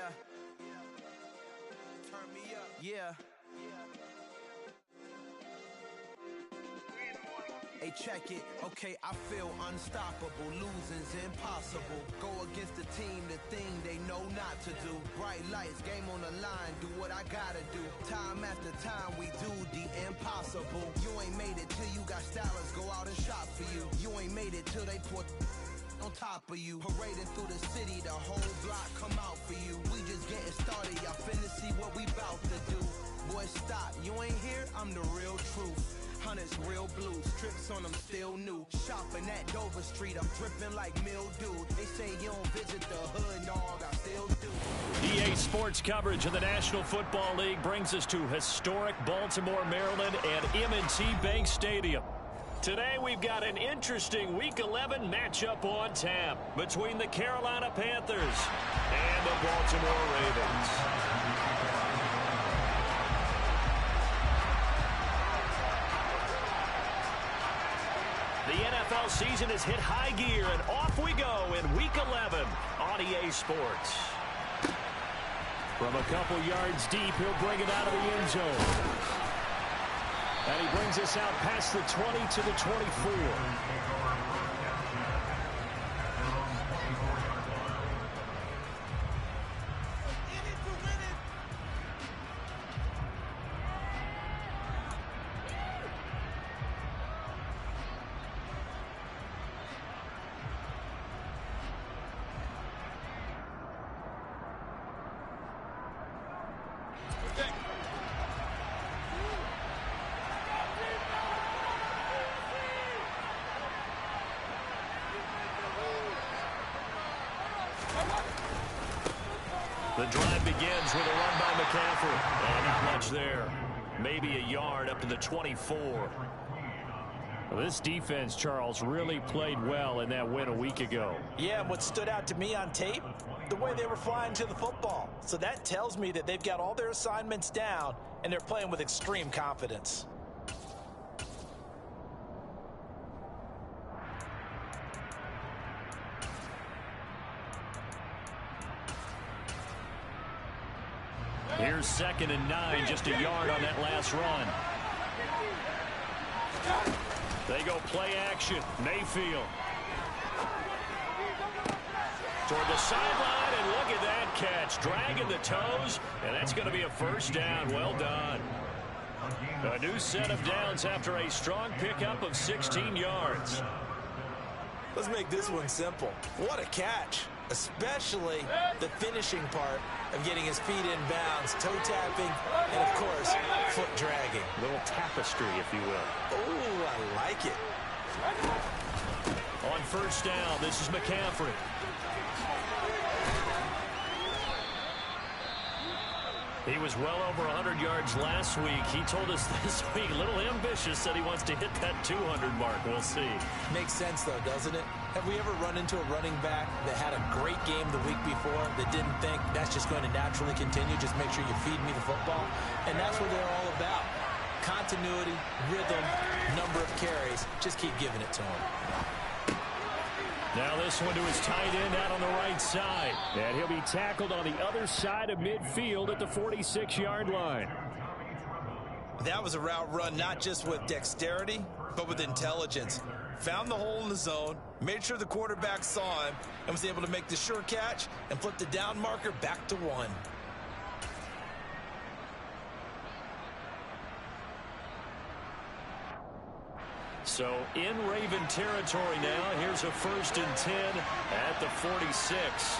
Yeah. Turn me up. Yeah. Hey, check it. Okay, I feel unstoppable. Losing's impossible. Go against the team, the thing they know not to do. Bright lights, game on the line. Do what I gotta do. Time after time, we do the impossible. You ain't made it till you got stylers go out and shop for you. You ain't made it till they put on top of you. Parading through the city, the whole block come out for you. We just getting started, y'all finna see what we bout to do. Boy, stop, you ain't here, I'm the real truth. Hunters real blue, strips on them still new. Shopping at Dover Street, I'm dripping like mildew. They say you don't visit the hood, dog, I still do. EA Sports coverage of the National Football League brings us to historic Baltimore, Maryland and M&T Bank Stadium. Today we've got an interesting Week 11 matchup on tap between the Carolina Panthers and the Baltimore Ravens. The NFL season has hit high gear, and off we go in Week 11 on EA Sports. From a couple yards deep, he'll bring it out of the end zone. And he brings us out past the 20 to the 24. The drive begins with a run by McCaffrey. And not much there. Maybe a yard up to the 24. Well, this defense, Charles, really played well in that win a week ago. Yeah, and what stood out to me on tape, the way they were flying to the football. So that tells me that they've got all their assignments down, and they're playing with extreme confidence. Here's 2nd and 9, just a yard on that last run. They go play action. Mayfield. Toward the sideline, and look at that catch. Dragging the toes, and that's going to be a first down. Well done. A new set of downs after a strong pickup of 16 yards. Let's make this one simple. What a catch, especially the finishing part of getting his feet in bounds, toe tapping, and of course, foot dragging. A little tapestry, if you will. Oh, I like it. On first down, this is McCaffrey. He was well over 100 yards last week. He told us this week, a little ambitious, said he wants to hit that 200 mark. We'll see. Makes sense, though, doesn't it? Have we ever run into a running back that had a great game the week before that didn't think that's just going to naturally continue? Just make sure you feed me the football. And that's what they're all about. Continuity, rhythm, number of carries. Just keep giving it to him. Now this one to his tight end out on the right side. And he'll be tackled on the other side of midfield at the 46-yard line. That was a route run not just with dexterity, but with intelligence. Found the hole in the zone, made sure the quarterback saw him, and was able to make the sure catch and flip the down marker back to 1. So in Raven territory now. Here's a 1st and 10 at the 46.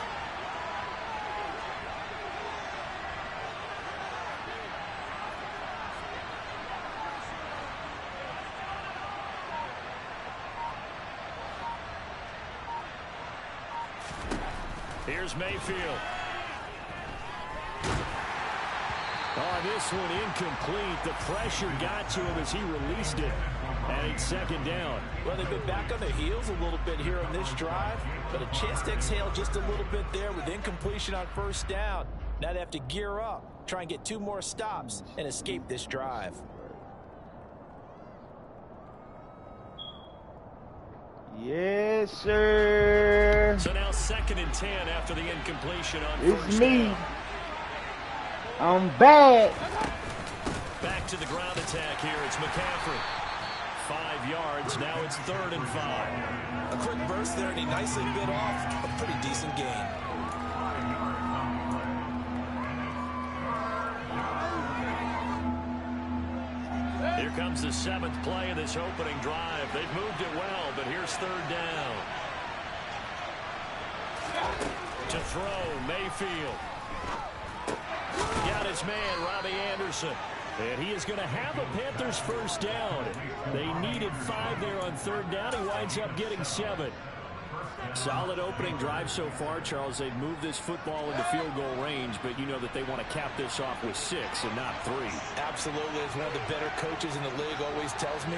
Here's Mayfield. Oh, this one incomplete. The pressure got to him as he released it. And it's 2nd down. Well, they've been back on their heels a little bit here on this drive, but a chance to exhale just a little bit there with incompletion on first down. Now they have to gear up, try and get 2 more stops, and escape this drive. Yes, sir. So now 2nd and 10 after the incompletion on It's first me. down. I'm back. Back to the ground attack here. It's McCaffrey. 5 yards. Now it's 3rd and 5. A quick burst there, and he nicely bit off a pretty decent gain. Here comes the 7th play of this opening drive. They've moved it well, but here's 3rd down. To throw, Mayfield. Got his man, Robbie Anderson. And he is going to have a Panthers first down. They needed 5 there on 3rd down. He winds up getting 7. Solid opening drive so far, Charles. They've moved this football into field goal range, but you know that they want to cap this off with 6 and not 3. Absolutely. As one of the better coaches in the league always tells me,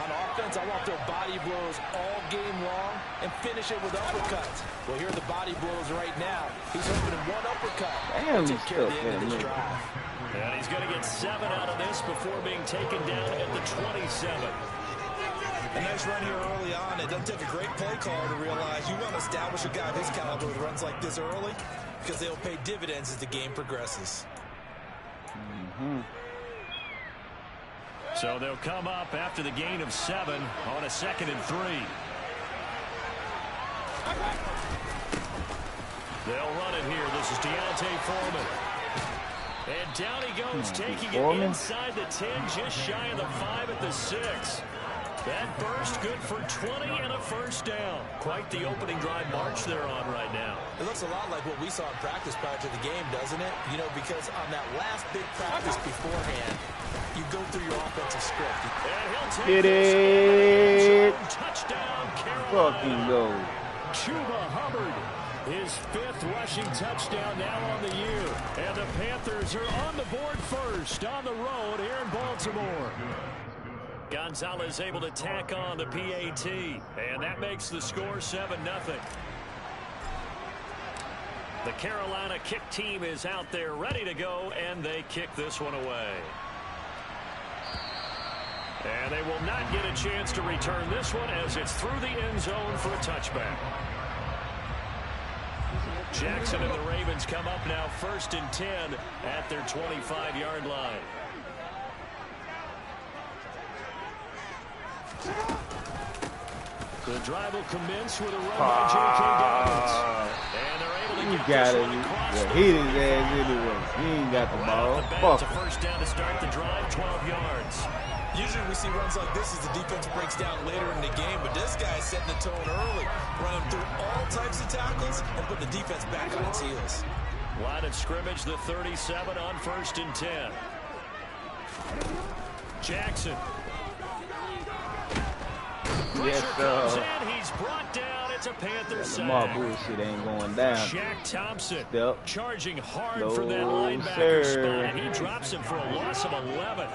on offense, I want to throw body blows all game long and finish it with uppercuts. Well, here are the body blows right now. He's hoping in one uppercut. Damn, Take care of the he's end of this drive. And he's going to get 7 out of this before being taken down at the 27. A nice run here early on. It doesn't take a great play caller to realize you want to establish a guy of his caliber with runs like this early because they'll pay dividends as the game progresses. So they'll come up after the gain of 7 on a 2nd and 3. They'll run it here. This is Deontay Foreman. And down he goes, taking it inside the 10, just shy of the 5 at the 6. That burst good for 20 and a first down. Quite the opening drive march they're on right now. It looks a lot like what we saw in practice prior to the game, doesn't it? You know, because on that last big practice beforehand, you go through your offensive script. And he'll take Get it. Touchdown, Carolina. Fucking go. Chuba Hubbard, his 5th rushing touchdown now on the year. And the Panthers are on the board first on the road here in Baltimore. Gonzalez able to tack on the PAT, and that makes the score 7-0. The Carolina kick team is out there ready to go, and they kick this one away. And they will not get a chance to return this one as it's through the end zone for a touchback. Jackson and the Ravens come up now 1st and 10 at their 25-yard line. The drive will commence with a run by J.K. Dobbins. And they're able to get this one across the hit his ass anyway. He ain't got the ball. Fuck. A first down to start the drive, 12 yards. Usually we see runs like this as the defense breaks down later in the game, but this guy is setting the tone early, running through all types of tackles and put the defense back on its heels. Line of scrimmage, the 37 on 1st and 10. Jackson. Yes, Comes in. He's brought down. It's a Panther sack. Lamar bullshit ain't going down. Shaq Thompson charging hard No, for that linebacker sir. spot, and he drops him for a loss of 11.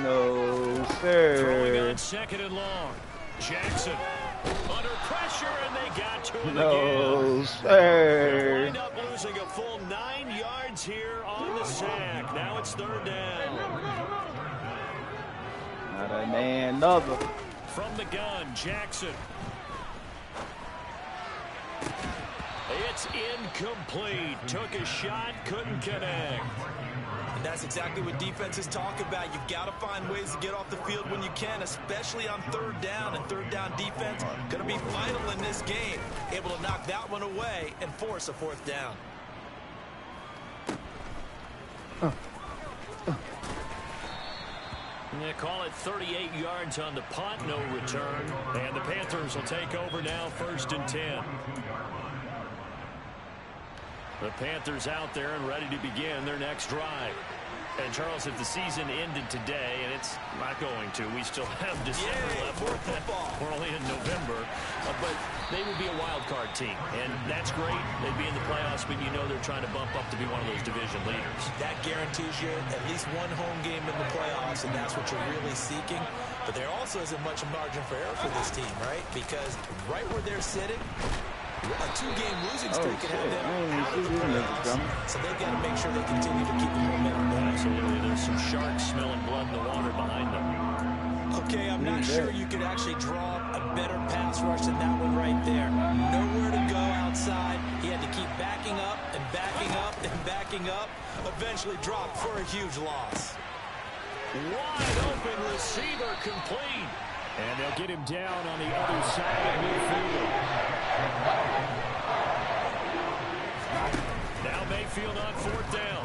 No, Throwing sir. on 2nd and long. Jackson under pressure, and they got to him No, again. They'll sir. wind up losing a full 9 yards here on the sack. Now it's 3rd down. Not a man, another. From the gun, Jackson. It's incomplete. Took a shot, couldn't connect. And that's exactly what defenses talk about. You've got to find ways to get off the field when you can, especially on 3rd down. And 3rd down defense going to be vital in this game. Able to knock that one away and force a 4th down. They call it 38 yards on the punt, no return. And the Panthers will take over now, 1st and 10. The Panthers out there and ready to begin their next drive. And, Charles, if the season ended today, and it's not going to, we still have December left. We're only in November. But they would be a wild card team. And that's great. They'd be in the playoffs, but you know they're trying to bump up to be one of those division leaders. That guarantees you at least one home game in the playoffs, and that's what you're really seeking. But there also isn't much margin for error for this team, right? Because right where they're sitting, a 2-game losing streak can have them out of the playoffs. So they've got to make sure they continue to keep the momentum going. Absolutely. There's some sharks smelling blood in the water behind them. Okay, I'm not sure you could actually draw a better pass rush than that one right there. Nowhere to go outside. He had to keep backing up and backing up and backing up. Eventually dropped for a huge loss. Wide open receiver complete. And they'll get him down on the other side of midfield. Now Mayfield on 4th down.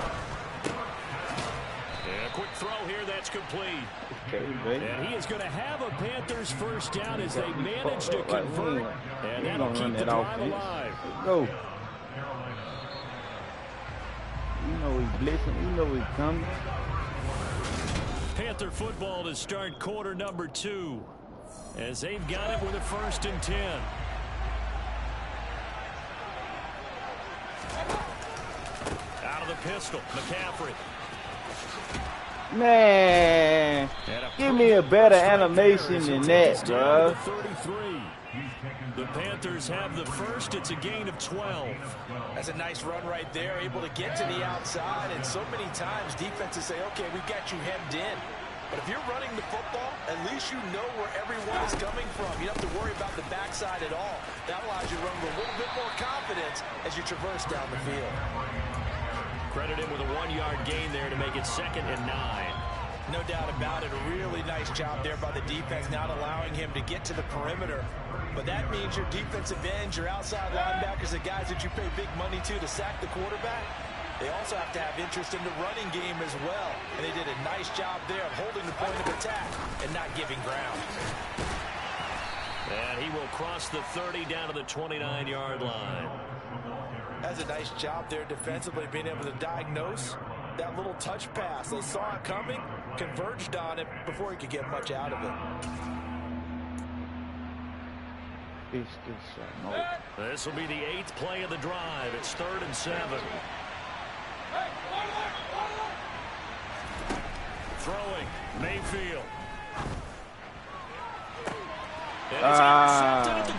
And a quick throw here that's complete. And he is going to have a Panthers first down as they manage to convert. And that'll keep the drive alive. Go. You know he's blitzing. You know he's coming. Panther football to start quarter number 2. As they've got it with a 1st and 10. Out of the pistol, McCaffrey. Man, give me a better animation than that, bro. The Panthers have the first. It's a gain of 12. That's a nice run right there, able to get to the outside. And so many times defenses say, okay, we've got you hemmed in. But if you're running the football, at least you know where everyone is coming from. You don't have to worry about the backside at all. That allows you to run with a little bit more confidence as you traverse down the field. Credit him with a 1-yard gain there to make it 2nd and 9. No doubt about it. A really nice job there by the defense, not allowing him to get to the perimeter. But that means your defensive ends, your outside linebackers, the guys that you pay big money to sack the quarterback, they also have to have interest in the running game as well. And they did a nice job there of holding the point of attack and not giving ground. And he will cross the 30 down to the 29-yard line. That's a nice job there defensively, being able to diagnose that little touch pass. They saw it coming, converged on it before he could get much out of it. This will be the 8th play of the drive. It's 3rd and 7. Throwing, Mayfield.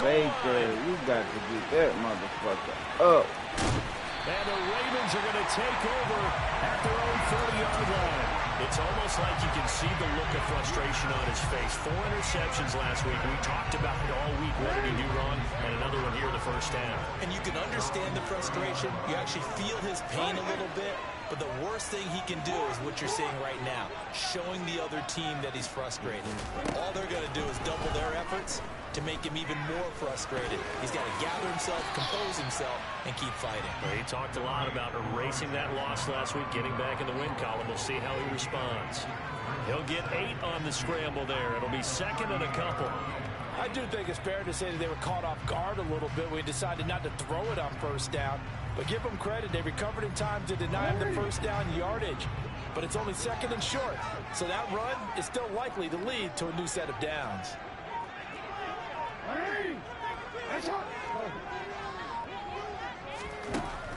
Baker, you got to get that motherfucker up. And the Ravens are going to take over at their own 30-yard line. It's almost like you can see the look of frustration on his face. 4 interceptions last week. We talked about it all week. What did he do wrong? And another one here in the first half. And you can understand the frustration. You actually feel his pain a little bit. But the worst thing he can do is what you're seeing right now, showing the other team that he's frustrated. All they're going to do is double their efforts to make him even more frustrated. He's got to gather himself, compose himself, and keep fighting. Well, he talked a lot about erasing that loss last week, getting back in the win column. We'll see how he responds. He'll get 8 on the scramble there. It'll be 2nd and a couple. I do think it's fair to say that they were caught off guard a little bit when he decided not to throw it on 1st down. But give them credit, they recovered in time to deny him the 1st down yardage. But it's only 2nd and short, so that run is still likely to lead to a new set of downs.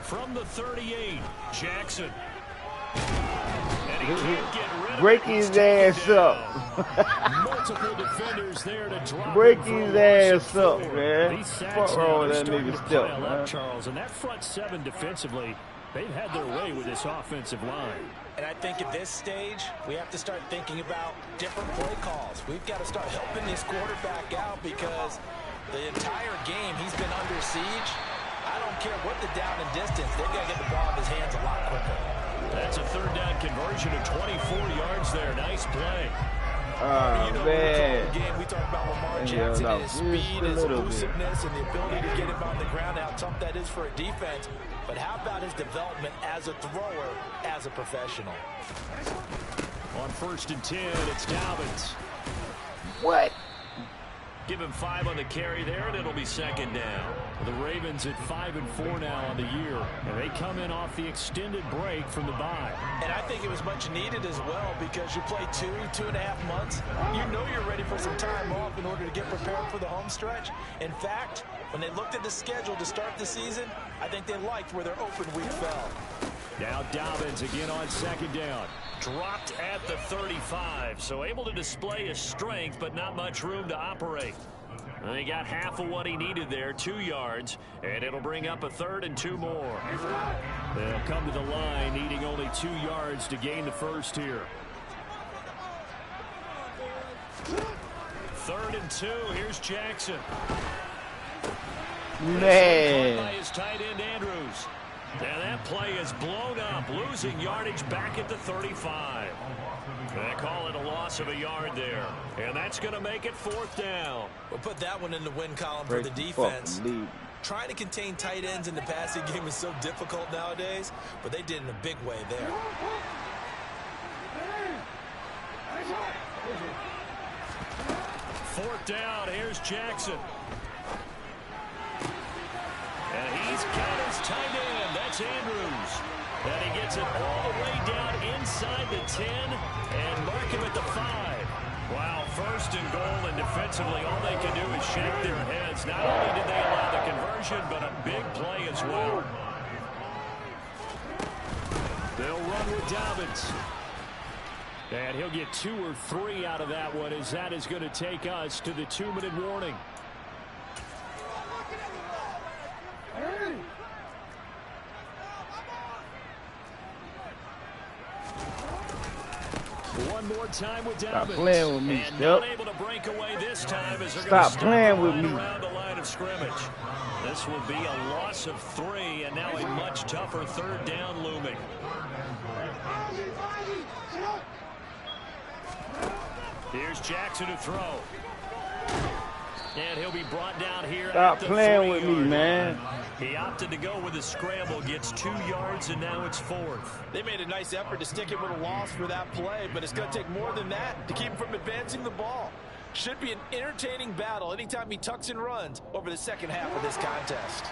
From the 38, Jackson. And he can't get rid of Break it. his ass up. Multiple defenders there to drop. Break his ass up, man. What's wrong with that nigga still, man? Charles, and that front 7 defensively, they've had their way with this offensive line. And I think at this stage, we have to start thinking about different play calls. We've got to start helping this quarterback out because the entire game he's been under siege. I don't care what the down and distance, they've got to get the ball in his hands a lot quicker. That's a 3rd down conversion of 24 yards there. Nice play. Oh, man. Game, we talk about Lamar Jackson and his speed, his elusiveness, and the ability to get him on the ground, how tough that is for a defense. But how about his development as a thrower, as a professional? On 1st and 10, it's Dobbins. What? Give him 5 on the carry there, and it'll be 2nd down. The Ravens at 5-4 now on the year, and they come in off the extended break from the bye. And I think it was much needed as well because you play 2.5 months. You know you're ready for some time off in order to get prepared for the home stretch. In fact, when they looked at the schedule to start the season, I think they liked where their open week fell. Now Dobbins again on 2nd down. Dropped at the 35, so able to display his strength, but not much room to operate. And he got half of what he needed there, 2 yards, and it'll bring up a 3rd and 2 more. They'll come to the line, needing only 2 yards to gain the first here. 3rd and 2. Here's Jackson. Man. By his tight end, Andrews. And that play is blown up, losing yardage back at the 35. They call it a loss of a yard there. And that's going to make it 4th down. We'll put that one in the win column for the defense. Trying to contain tight ends in the passing game is so difficult nowadays, but they did in a big way there. Fourth down, here's Jackson. And he's got his tight end. That's Andrews. And he gets it all the way down inside the 10 and mark him at the 5. Wow, 1st and goal, and defensively all they can do is shake their heads. Not only did they allow the conversion, but a big play as well. They'll run with Dobbins. And he'll get 2 or 3 out of that one, as that is going to take us to the 2-minute warning. One more time with Dobbins. Stop playing with me, and not able to break away this time as they're Stop playing with me around the line of scrimmage. This will be a loss of 3, and now a much tougher 3rd down looming. Here's Jackson to throw. And he'll be brought down here. Stop playing with me, man. He opted to go with a scramble, gets 2 yards, and now it's 4th. They made a nice effort to stick it with a loss for that play, but it's going to take more than that to keep him from advancing the ball. Should be an entertaining battle anytime he tucks and runs over the second half of this contest.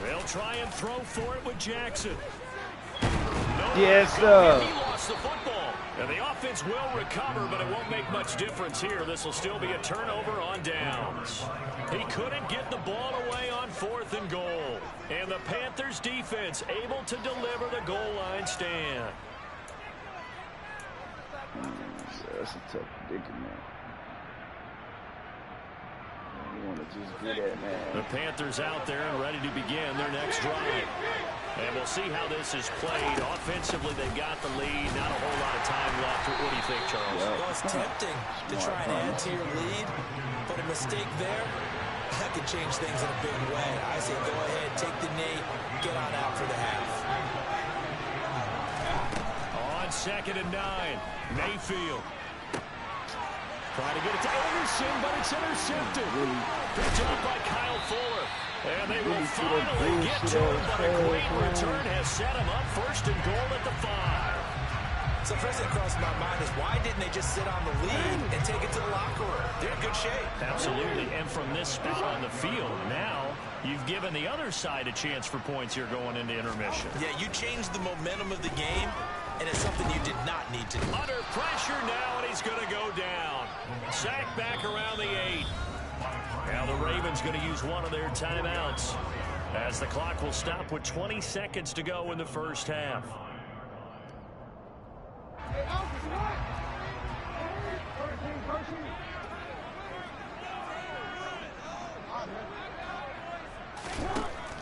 They'll try and throw for it with Jackson. Yes, sir. He lost the football. And the offense will recover, but it won't make much difference here. This will still be a turnover on downs. He couldn't get the ball away on 4th and goal. And the Panthers defense able to deliver the goal line stand. That's a tough predicament. You want to just get that, man. The Panthers out there and ready to begin their next drive. And we'll see how this is played. Offensively, they've got the lead. Not a whole lot of time left. What do you think, Charles? Well, it's tempting to try and add to your lead, but a mistake there, that could change things in a big way. I say go ahead, take the knee, get on out for the half. On 2nd and 9, Mayfield. Trying to get it to Anderson, but it's intercepted. Picked up by Kyle Fuller. And they will finally get to him, but a great return has set him up 1st and goal at the 5. So first thing crossed my mind is why didn't they just sit on the lead and take it to the locker room? They're in good shape. Absolutely. And from this spot on the field, now you've given the other side a chance for points here going into intermission. Yeah, you changed the momentum of the game, and it's something you did not need to do. Under pressure now, and he's going to go down. Sacked back around the 8. Now the Ravens going to use one of their timeouts as the clock will stop with 20 seconds to go in the 1st half.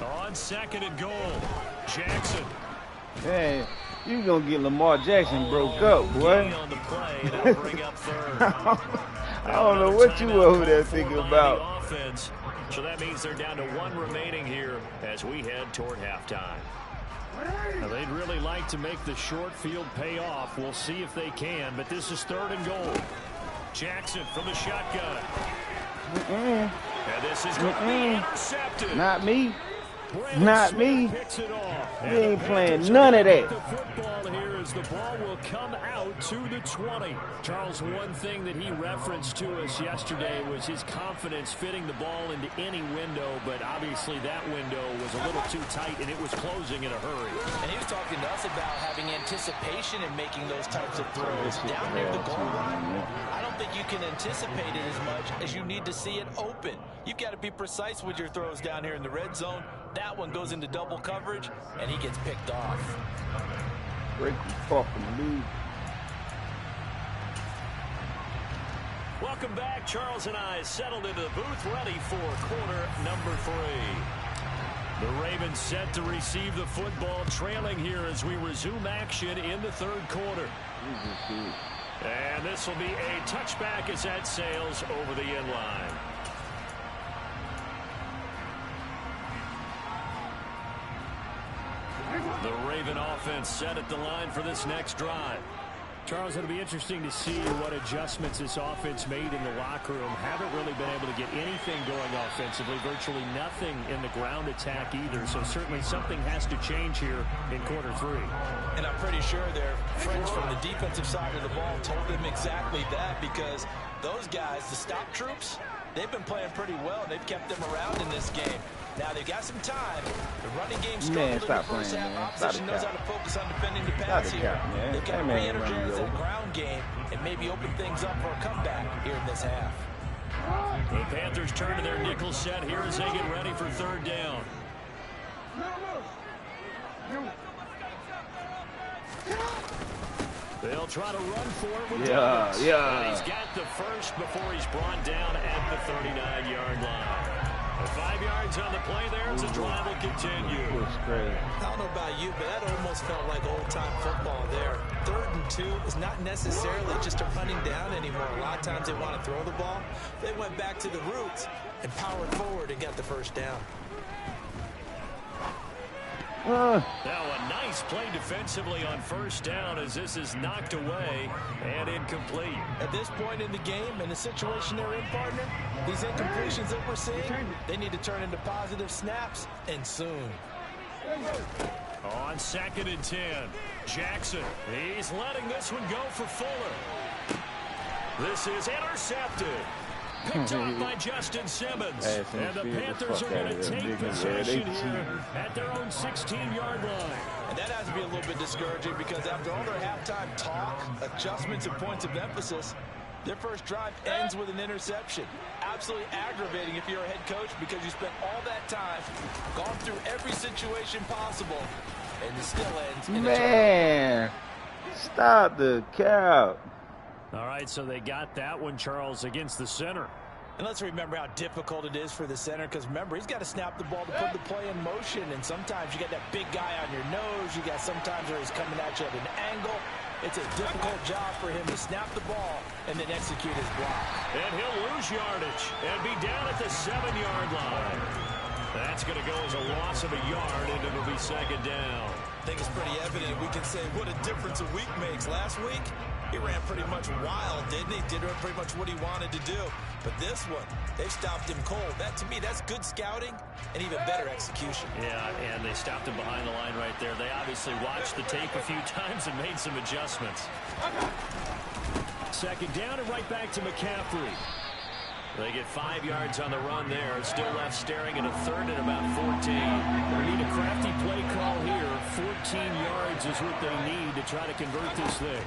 On 2nd and goal, Jackson. Hey, you gonna get Lamar Jackson broke up, boy. On the play, that'll bring up 3rd. I don't know what you over there thinking about. Offense. So that means they're down to 1 remaining here as we head toward halftime. Now they'd really like to make the short field pay off. We'll see if they can, but this is 3rd and goal. Jackson from the shotgun. And this is going to be intercepted. Not me. Brandon Not Smith me. picks it off. We ain't playing none of that. The football here as the ball will come out to the 20. Charles, one thing that he referenced to us yesterday was his confidence fitting the ball into any window, but obviously that window was a little too tight and it was closing in a hurry. And he was talking to us about having anticipation in making those types of throws down near the goal line. I don't think you can anticipate it as much as you need to see it open. You've got to be precise with your throws down here in the red zone. That one goes into double coverage, and he gets picked off. Break the fucking lead. Welcome back. Charles and I settled into the booth, ready for quarter number 3. The Ravens set to receive the football, trailing here as we resume action in the third quarter. And this will be a touchback as that sails over the end line. The Raven offense set at the line for this next drive. Charles, it'll be interesting to see what adjustments this offense made in the locker room. Haven't really been able to get anything going offensively, virtually nothing in the ground attack either. So certainly something has to change here in quarter 3. And I'm pretty sure their friends from the defensive side of the ball told them exactly that, because those guys, the stop troops, they've been playing pretty well. They've kept them around in this game. Now they've got some time. The running game struggled in the first half. Opposition knows how to focus on defending the pass here. They've got to re-energize that ground game and maybe open things up for a comeback here in this half. The Panthers turn to their nickel set here as they get ready for third down. They'll try to run for it with Davis. And he's got the first before he's brought down at the 39-yard line. 5 yards on the play there as the drive will continue. I don't know about you, but that almost felt like old-time football there. 3rd and 2 is not necessarily just a running down anymore. A lot of times they want to throw the ball. They went back to the roots and powered forward and got the first down. Now a nice play defensively on first down as this is knocked away and incomplete. At this point in the game, in the situation they're in, partner, these incompletions that we're seeing, they need to turn into positive snaps, and soon. On 2nd and 10, Jackson, he's letting this one go for Fuller. This is intercepted. Picked off by Justin Simmons. And the Panthers are going to take possession here at their own 16-yard line. And that has to be a little bit discouraging, because after all their halftime talk, adjustments, and points of emphasis, their first drive ends with an interception. Absolutely aggravating if you're a head coach, because you spent all that time, gone through every situation possible, and it still ends in a turnover. Stop the cap. All right, so they got that one, Charles, against the center. And let's remember how difficult it is for the center, because remember, he's got to snap the ball to put the play in motion, and sometimes you got that big guy on your nose. You got sometimes where he's coming at you at an angle. It's a difficult job for him to snap the ball and then execute his block. And he'll lose yardage and be down at the 7-yard line. That's going to go as a loss of a yard, and it'll be 2nd down. I think it's pretty evident. We can say what a difference a week makes. Last week, he ran pretty much wild, didn't he? Did pretty much what he wanted to do. But this one, they've stopped him cold. That, to me, that's good scouting and even better execution. Yeah, and they stopped him behind the line right there. They obviously watched the tape a few times and made some adjustments. 2nd down and right back to McCaffrey. They get 5 yards on the run there. Still left staring at a 3rd and about 14. They need a crafty play call here. 14 yards is what they need to try to convert this thing.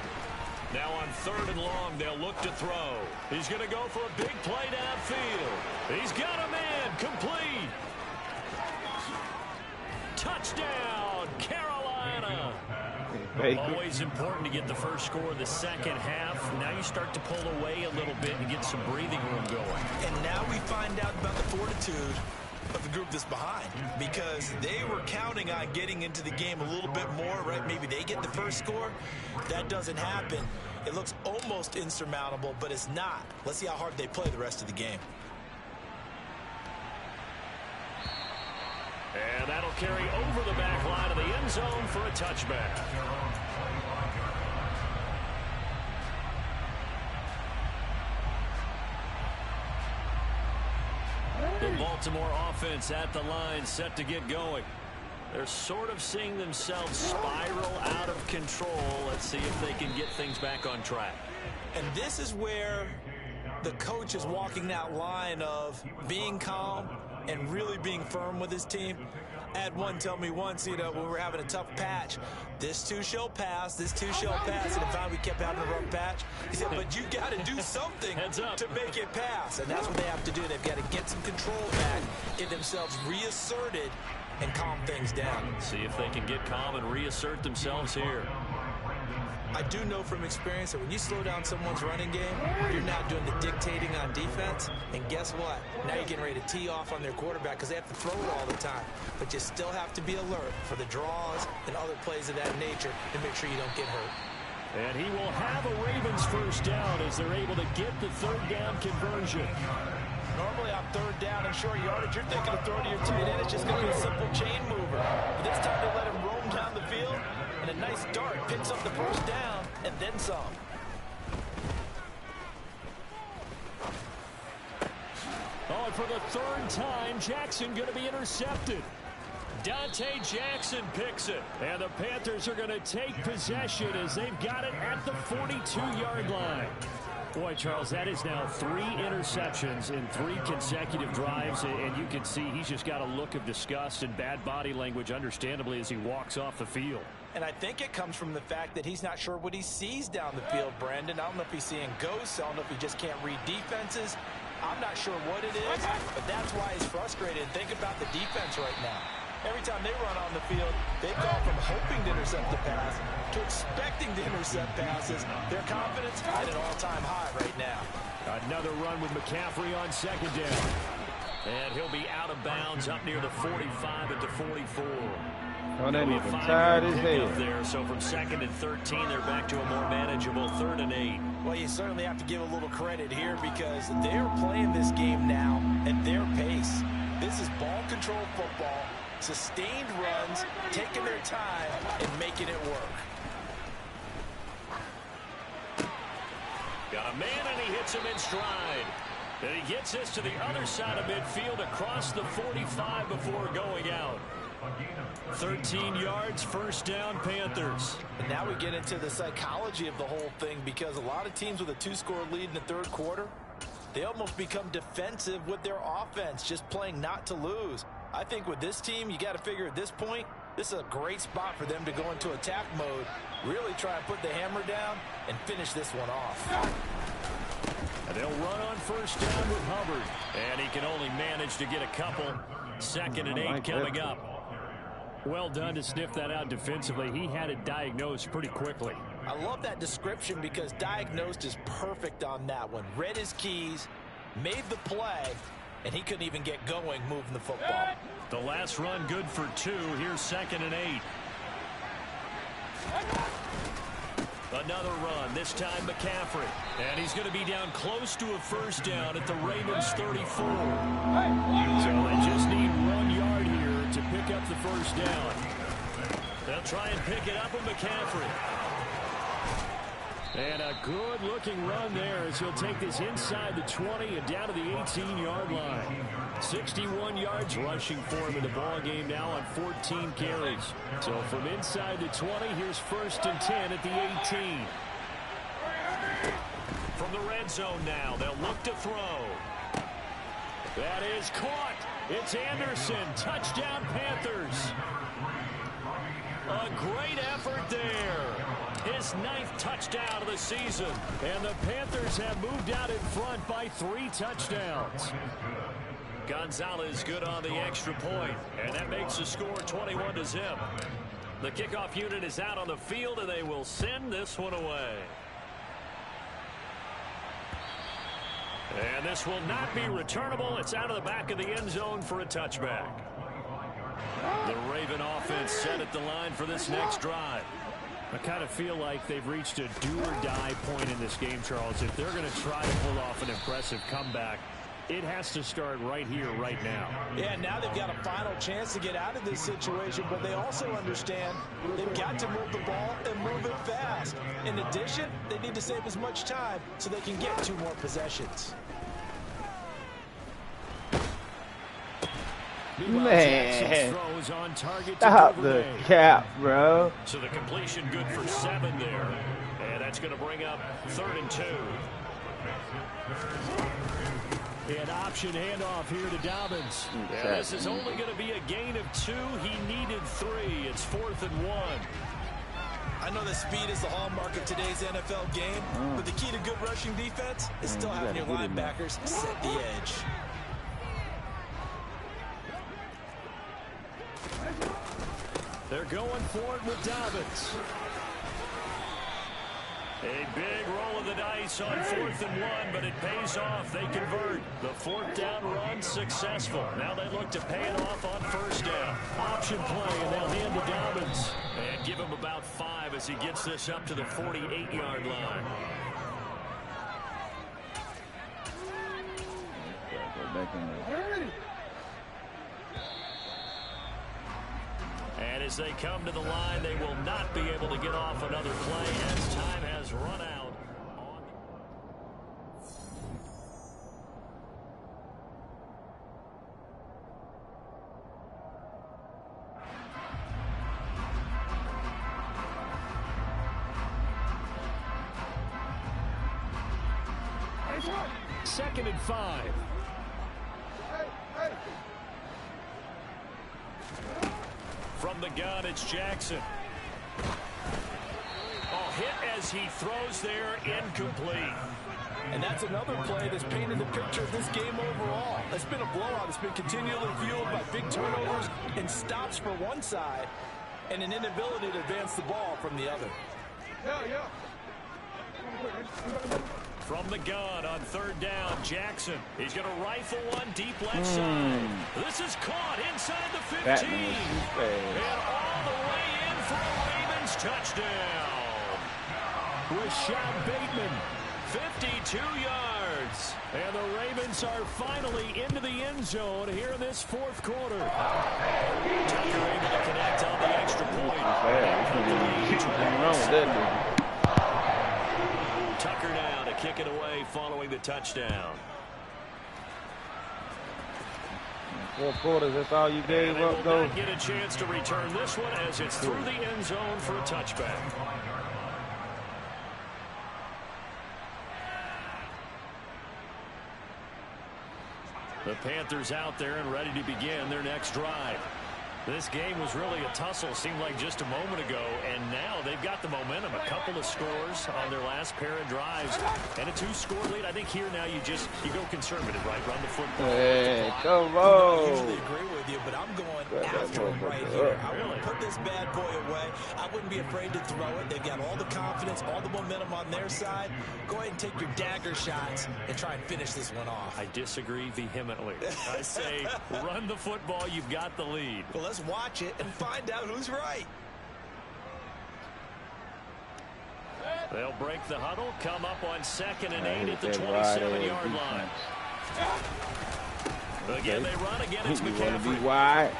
Now on 3rd and long, they'll look to throw. He's going to go for a big play downfield. He's got a man. Complete. Touchdown, Carolina. Always important to get the first score of the second half. Now you start to pull away a little bit and get some breathing room going. And now we find out about the fortitude of the group that's behind, because they were counting on getting into the game a little bit more, right? Maybe they get the first score. That doesn't happen. It looks almost insurmountable, but it's not. Let's see how hard they play the rest of the game. And that'll carry over the back line of the end zone for a touchback. The Baltimore offense at the line, set to get going. They're sort of seeing themselves spiral out of control. Let's see if they can get things back on track. And this is where the coach is walking that line of being calm and really being firm with his team. I had one tell me once, when we were having a tough patch, this too shall pass, this too shall pass, and if we kept having a rough patch, he said, but you got to do something to make it pass, and that's what they have to do. They've got to get some control back, get themselves reasserted, and calm things down. See if they can get calm and reassert themselves here. I do know from experience that when you slow down someone's running game, you're now doing the dictating on defense. And guess what? Now you're getting ready to tee off on their quarterback because they have to throw it all the time. But you still have to be alert for the draws and other plays of that nature to make sure you don't get hurt. And he will have a Ravens first down as they're able to get the third down conversion. Normally on third down and short yardage, you're thinking of throwing to your tight end. It's just going to be a simple chain mover. But this time they let him roam down the field, and a nice dart picks up the first down and then some. Oh, and for the third time, Jackson going to be intercepted. Dante Jackson picks it. And the Panthers are going to take possession as they've got it at the 42-yard line. Boy, Charles, that is now 3 interceptions in 3 consecutive drives, and you can see he's just got a look of disgust and bad body language, understandably, as he walks off the field. And I think it comes from the fact that he's not sure what he sees down the field, Brandon. I don't know if he's seeing ghosts. I don't know if he just can't read defenses. I'm not sure what it is, but that's why he's frustrated. Think about the defense right now. Every time they run on the field, they go from hoping to intercept the pass to expecting to intercept passes. Their confidence at an all-time high right now. Another run with McCaffrey on second down. And he'll be out of bounds up near the 45 at the 44. Oh, they even tied his head there. So from 2nd and 13, they're back to a more manageable 3rd and 8. Well, you certainly have to give a little credit here because they're playing this game now at their pace. This is ball control football. Sustained runs, taking their time, and making it work. Got a man, and he hits him in stride. And he gets this to the other side of midfield across the 45 before going out. 13 yards, first down, Panthers. And now we get into the psychology of the whole thing because a lot of teams with a 2-score lead in the third quarter, they almost become defensive with their offense, just playing not to lose. I think with this team, you got to figure at this point, this is a great spot for them to go into attack mode, really try and put the hammer down and finish this one off. And they'll run on first down with Hubbard. And he can only manage to get a couple. 2nd and 8 coming up. Well done to sniff that out defensively. He had it diagnosed pretty quickly. I love that description because diagnosed is perfect on that one. Read his keys, made the play, and he couldn't even get going moving the football. The last run good for 2. Here's 2nd and 8. Another run, this time McCaffrey. And he's going to be down close to a first down at the Ravens 34. So they just need 1 yard here to pick up the first down. They'll try and pick it up with McCaffrey. And a good-looking run there as he'll take this inside the 20 and down to the 18-yard line. 61 yards rushing for him in the ball game now on 14 carries. So from inside the 20, here's 1st and 10 at the 18. From the red zone now, they'll look to throw. That is caught. It's Anderson. Touchdown, Panthers. A great effort there. His 9th touchdown of the season. And the Panthers have moved out in front by 3 touchdowns. Gonzalez good on the extra point. And that makes the score 21-0. The kickoff unit is out on the field, and they will send this one away. And this will not be returnable. It's out of the back of the end zone for a touchback. The Raven offense set at the line for this next drive. I kind of feel like they've reached a do-or-die point in this game, Charles. If they're going to try to pull off an impressive comeback, it has to start right here, right now. Yeah, now they've got a final chance to get out of this situation, but they also understand they've got to move the ball and move it fast. In addition, they need to save as much time so they can get 2 more possessions. Man, stop the cap, bro. So the completion good for 7 there. And that's going to bring up 3rd and 2. An option handoff here to Dobbins. And this is only going to be a gain of 2. He needed 3. It's 4th and 1. I know that speed is the hallmark of today's NFL game, but the key to good rushing defense is still having your linebackers set the edge. They're going for it with Dobbins. A big roll of the dice on 4th and 1, but it pays off. They convert. The 4th down run successful. Now they look to pay it off on 1st down. Option play, and they'll hand to Dobbins. And give him about 5 as he gets this up to the 48-yard line. And as they come to the line, they will not be able to get off another play as time has run out. Second and 5. From the gun, it's Jackson. Hit as he throws there, incomplete. And that's another play that's painted the picture of this game overall. It's been a blowout. It's been continually fueled by big turnovers and stops for one side and an inability to advance the ball from the other. From the gun on 3rd down, Jackson. He's going to rifle one deep left side. This is caught inside the 15. And all the way in for a Ravens touchdown. Rashad Bateman, 52 yards. And the Ravens are finally into the end zone here in this 4th quarter. Tucker able to connect on the extra point. Tucker now to kick it away following the touchdown. 4 quarters, that's all you gave up, though. Not get a chance to return this one as it's through the end zone for a touchback. The Panthers out there and ready to begin their next drive. This game was really a tussle, seemed like just a moment ago, and now they've got the momentum. A couple of scores on their last pair of drives, and a 2-score lead. I think here now you go conservative, right? Run the football. Hey, come on. I usually agree with you, but I'm going after him right here. I want to put this bad boy away. I wouldn't be afraid to throw it. They've got all the confidence, all the momentum on their side. Go ahead and take your dagger shots and try and finish this one off. I disagree vehemently. I say run the football. You've got the lead. Well, let's watch it and find out who's right. They'll break the huddle, come up on 2nd and 8 at the 27-yard line. Again, they run. Again, it's McCaffrey. You want to be wide?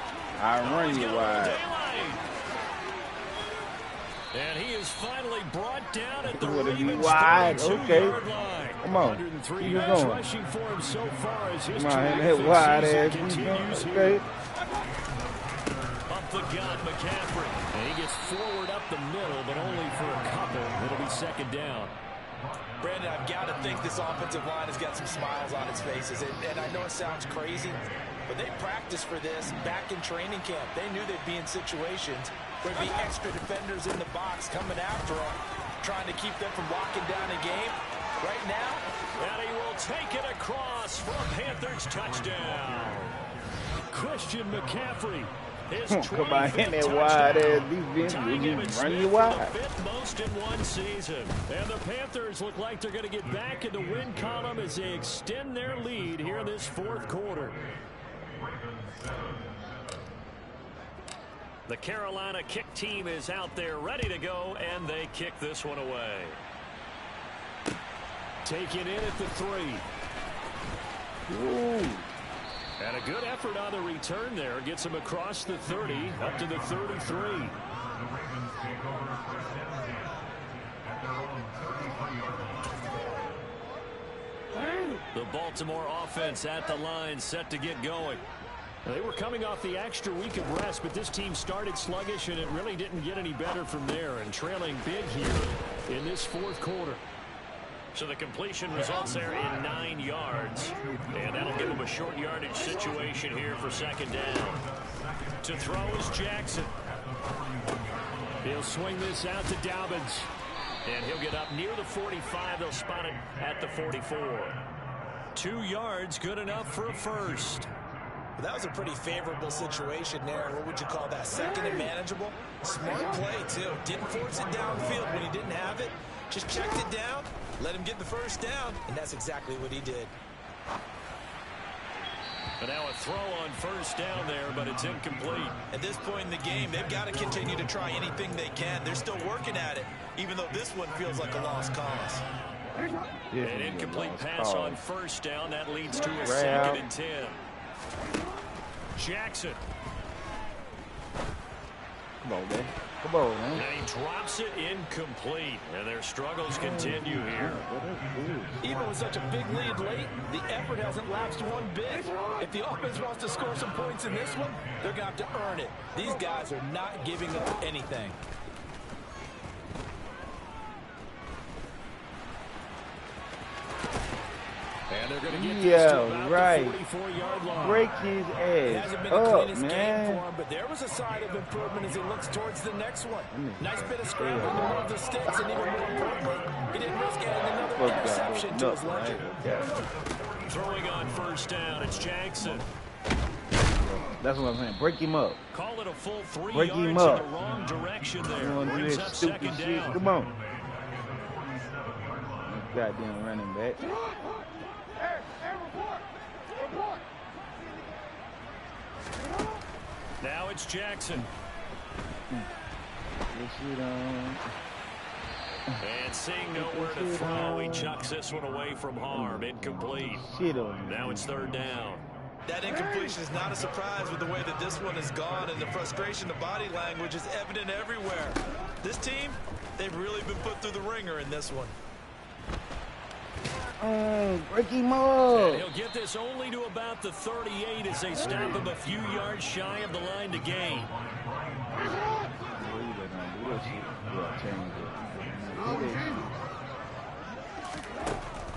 I run you wide. And he is finally brought down at the Ravens 32-yard line. Come on. 103 yards rushing for him so far as his terrific season continues here. Up the gun, McCaffrey. And he gets forward up the middle, but only for a couple. It'll be 2nd down. Brandon, I've got to think this offensive line has got some smiles on its faces. And I know it sounds crazy, but they practiced for this back in training camp. They knew they'd be in situations where there'd be extra defenders in the box coming after them, trying to keep them from locking down a game. Right now, and he will take it across for a Panthers touchdown. Christian McCaffrey. Come on, in that wide ass defense, you run you wide. 5th most in one season. And the Panthers look like they're going to get back in the win column as they extend their lead here in this 4th quarter. The Carolina kick team is out there ready to go, and they kick this one away. Taken in at the 3. Ooh. And a good effort on the return there. Gets him across the 30, up to the 33. The Baltimore offense at the line, set to get going. They were coming off the extra week of rest, but this team started sluggish, and it really didn't get any better from there, and trailing big here in this 4th quarter. So the completion results there in 9 yards. And that'll give him a short yardage situation here for 2nd down. To throw is Jackson. He'll swing this out to Dobbins. And he'll get up near the 45. They'll spot it at the 44. 2 yards, good enough for a first. That was a pretty favorable situation there. What would you call that? 2nd and manageable? Smart play, too. Didn't force it downfield when he didn't have it. Just checked it down, let him get the first down, and that's exactly what he did. And now a throw on first down there, but it's incomplete. At this point in the game, they've got to continue to try anything they can. They're still working at it, even though this one feels like a lost cause. An incomplete pass on first down. That leads to a 2nd and 10. Jackson. Come on, man. Come on, man. And he drops it incomplete. And their struggles continue here. Even with such a big lead late, the effort hasn't lapsed one bit. If the offense wants to score some points in this one, they're going to have to earn it. These guys are not giving up anything. And they're going to get this to about right. the 44-yard line. Break his ass Hasn't been up, the cleanest game man. for him, but there was a sign of improvement as he looks towards the next one. Nice bit of scrambling to move the sticks, and even more importantly, he didn't risk adding another interception to his ledger. Throwing on first down, it's Jackson. That's what I'm saying. Break him up. Call it a full 3 Break yards him up. in the wrong direction there. You want to do Brings that up stupid 2nd shit? down. Come on. Goddamn running back. Now it's Jackson. And seeing nowhere to throw, he chucks this one away from harm. Incomplete. Now it's 3rd down. That incompletion is not a surprise with the way that this one has gone, and the frustration of body language is evident everywhere. This team, they've really been put through the ringer in this one. Break him up. And he'll get this only to about the 38 as they stop him a few yards shy of the line to gain.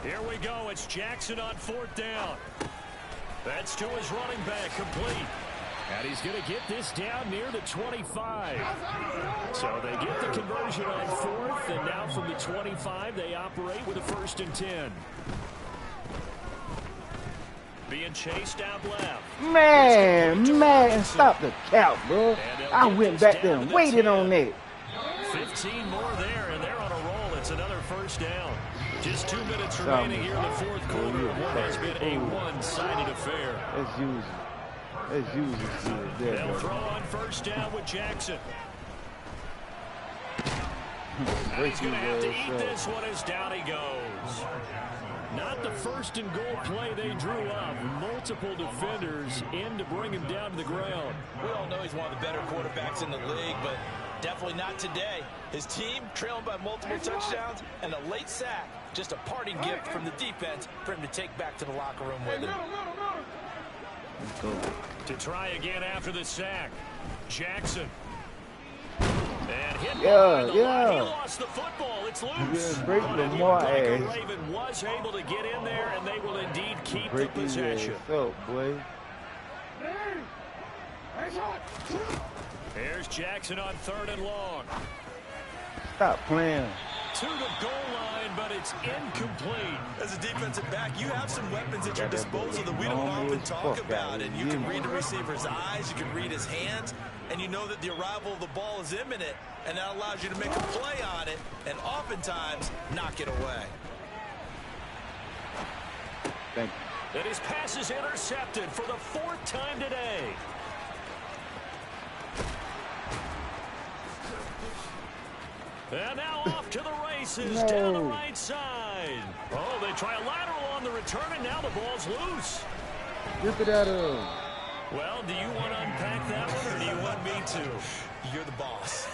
Here we go. It's Jackson on 4th down. That's to his running back, complete. And he's going to get this down near the 25. So they get the conversion on 4th, and now from the 25, they operate with a 1st and 10. Being chased out left. Man, stop the count, bro. I went back there and waited on that. 15 more there, and they're on a roll. It's another 1st down. Just 2 minutes remaining here in the 4th quarter. What has been a one-sided affair. As usual. They'll throw on 1st down with Jackson. He's going to have to eat this one as down he goes. Not the 1st and goal play they drew up. Multiple defenders in to bring him down to the ground. We all know he's one of the better quarterbacks in the league, but definitely not today. His team trailing by multiple touchdowns and a late sack. Just a parting gift from the defense for him to take back to the locker room with him. To try again after the sack. Jackson. And hit He lost the football. It's loose. Break Lamar ass. Raven was able to get in there, and they will indeed keep the possession. Boy. Here's Jackson on 3rd and long. Stop playing. To the goal line, but it's incomplete. As a defensive back, you have some weapons at your disposal that we don't often talk about. And you can read the receiver's eyes, you can read his hands, and you know that the arrival of the ball is imminent, and that allows you to make a play on it and oftentimes knock it away. Thank you. And his pass is intercepted for the 4th time today. And now off to the races down the right side. Oh, they try a lateral on the return, and now the ball's loose. Rip it out of him. Well, do you want to unpack that one, or do you want me to? You're the boss.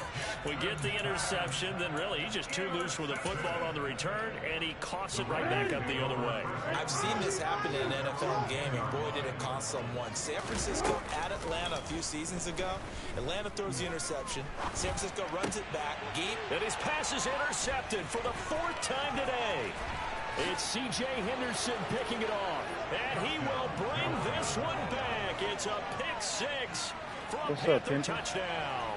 We get the interception, then really he's just too loose with the football on the return, and he coughs it right back up the other way. I've seen this happen in an NFL game, and boy, did it cost someone. San Francisco at Atlanta a few seasons ago. Atlanta throws the interception. San Francisco runs it back. And his pass is intercepted for the 4th time today. It's C.J. Henderson picking it off, and he will bring this one back. It's a pick 6 for a Panther touchdown.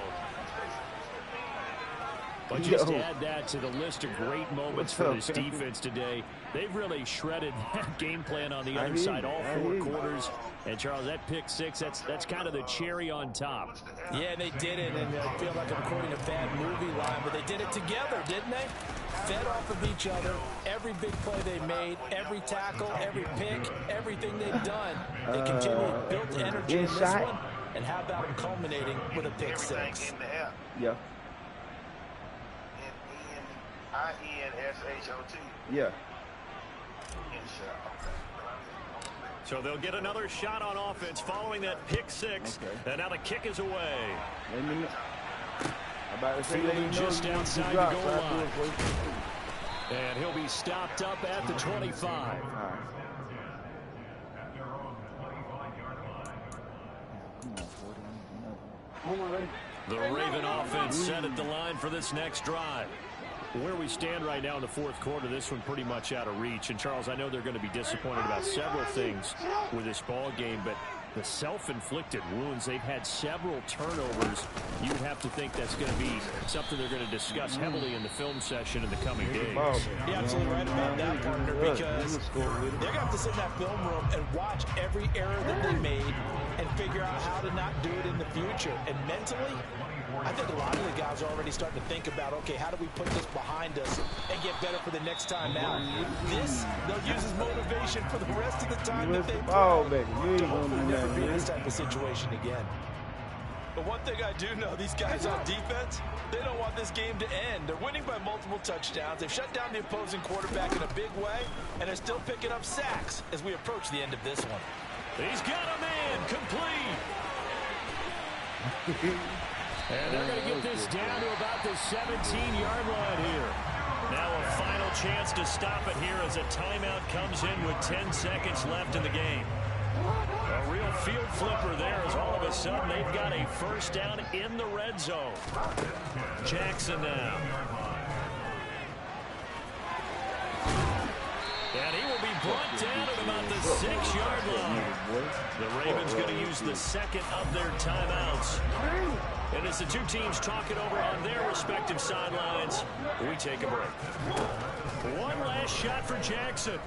But just to add that to the list of great moments for this defense today, they've really shredded that game plan on the other side all 4 quarters. And, Charles, that pick 6, that's kind of the cherry on top. Yeah, they did it, and I feel like I'm quoting a bad movie line, but they did it together, didn't they? Fed off of each other, every big play they made, every tackle, every pick, everything they've done. They continually built energy in this one, and how about them culminating with a pick 6? Yeah. INSHOT. Yeah. So they'll get another shot on offense following that pick 6. Okay. And now the kick is away. Fielding just outside the goal line. And he'll be stopped up at the 25. The Raven offense set at the line for this next drive. Where we stand right now in the 4th quarter, this one pretty much out of reach. And, Charles, I know they're going to be disappointed about several things with this ball game, but the self-inflicted wounds, they've had several turnovers. You would have to think that's going to be something they're going to discuss heavily in the film session in the coming days. You're absolutely right about that, partner, because they're going to have to sit in that film room and watch every error that they made and figure out how to not do it in the future. And mentally, I think a lot of the guys are already starting to think about, okay, how do we put this behind us and get better for the next time out? This, they'll use as motivation for the rest of the time that they play to hopefully never be in this type of situation again. But one thing I do know, these guys on defense, they don't want this game to end. They're winning by multiple touchdowns. They've shut down the opposing quarterback in a big way, and they're still picking up sacks as we approach the end of this one. He's got a man complete. And they're going to get this down to about the 17-yard line here. Now a final chance to stop it here as a timeout comes in with 10 seconds left in the game. A real field flipper there as all of a sudden they've got a first down in the red zone. Jackson now. And he will be brought down at about the 6-yard line. The Ravens going to use the second of their timeouts. And as the two teams talk it over on their respective sidelines, we take a break. One last shot for Jackson.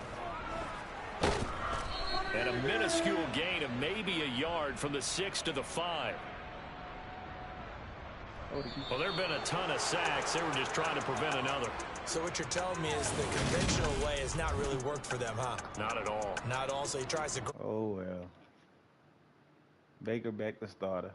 And a minuscule gain of maybe a yard from the 6 to the 5. Well, there have been a ton of sacks. They were just trying to prevent another. So what you're telling me is the conventional way has not really worked for them, huh? Not at all. Not at all. So he tries to... Oh, well. Baker back the starter.